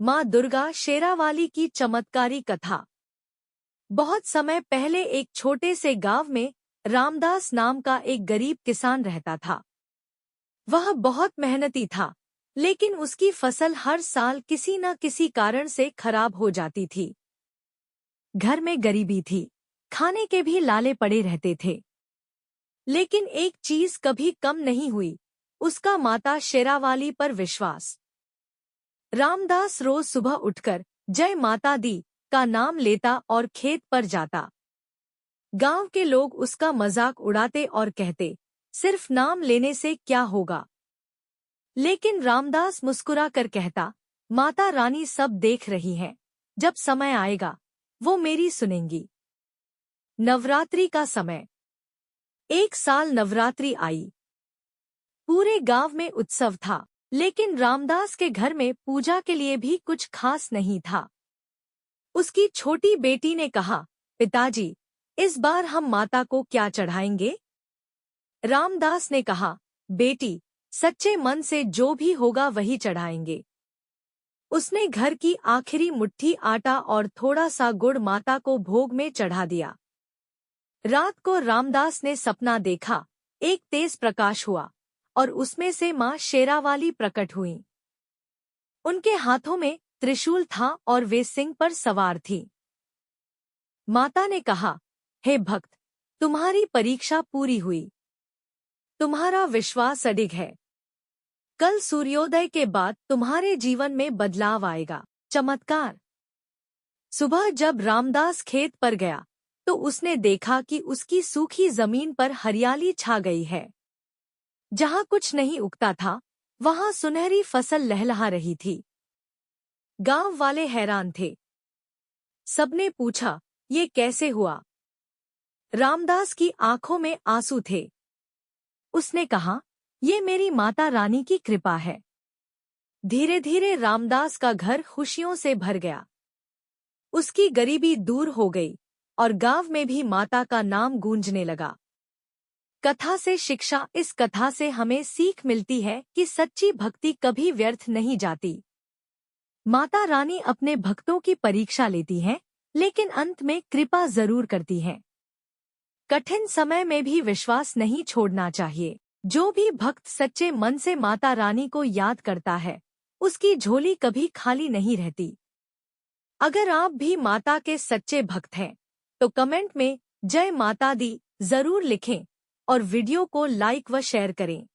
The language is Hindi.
माँ दुर्गा शेरावाली की चमत्कारी कथा। बहुत समय पहले एक छोटे से गांव में रामदास नाम का एक गरीब किसान रहता था। वह बहुत मेहनती था, लेकिन उसकी फसल हर साल किसी न किसी कारण से खराब हो जाती थी। घर में गरीबी थी, खाने के भी लाले पड़े रहते थे। लेकिन एक चीज कभी कम नहीं हुई, उसका माता शेरावाली पर विश्वास। रामदास रोज सुबह उठकर जय माता दी का नाम लेता और खेत पर जाता। गांव के लोग उसका मजाक उड़ाते और कहते, सिर्फ नाम लेने से क्या होगा। लेकिन रामदास मुस्कुरा कर कहता, माता रानी सब देख रही हैं, जब समय आएगा वो मेरी सुनेंगी। नवरात्रि का समय। एक साल नवरात्रि आई। पूरे गांव में उत्सव था, लेकिन रामदास के घर में पूजा के लिए भी कुछ खास नहीं था। उसकी छोटी बेटी ने कहा, पिताजी, इस बार हम माता को क्या चढ़ाएंगे? रामदास ने कहा, बेटी, सच्चे मन से जो भी होगा वही चढ़ाएंगे। उसने घर की आखिरी मुट्ठी आटा और थोड़ा सा गुड़ माता को भोग में चढ़ा दिया। रात को रामदास ने सपना देखा, एक तेज प्रकाश हुआ और उसमें से माँ शेरावाली प्रकट हुई। उनके हाथों में त्रिशूल था और वे सिंह पर सवार थी। माता ने कहा, हे भक्त, तुम्हारी परीक्षा पूरी हुई। तुम्हारा विश्वास अडिग है। कल सूर्योदय के बाद तुम्हारे जीवन में बदलाव आएगा। चमत्कार। सुबह जब रामदास खेत पर गया तो उसने देखा कि उसकी सूखी जमीन पर हरियाली छा गई है। जहाँ कुछ नहीं उगता था, वहाँ सुनहरी फसल लहलहा रही थी। गांव वाले हैरान थे। सबने पूछा, ये कैसे हुआ? रामदास की आंखों में आंसू थे। उसने कहा, ये मेरी माता रानी की कृपा है। धीरे धीरे रामदास का घर खुशियों से भर गया। उसकी गरीबी दूर हो गई और गांव में भी माता का नाम गूंजने लगा। कथा से शिक्षा। इस कथा से हमें सीख मिलती है कि सच्ची भक्ति कभी व्यर्थ नहीं जाती। माता रानी अपने भक्तों की परीक्षा लेती हैं, लेकिन अंत में कृपा जरूर करती हैं। कठिन समय में भी विश्वास नहीं छोड़ना चाहिए। जो भी भक्त सच्चे मन से माता रानी को याद करता है, उसकी झोली कभी खाली नहीं रहती। अगर आप भी माता के सच्चे भक्त हैं, तो कमेंट में जय माता दी जरूर लिखें और वीडियो को लाइक व शेयर करें।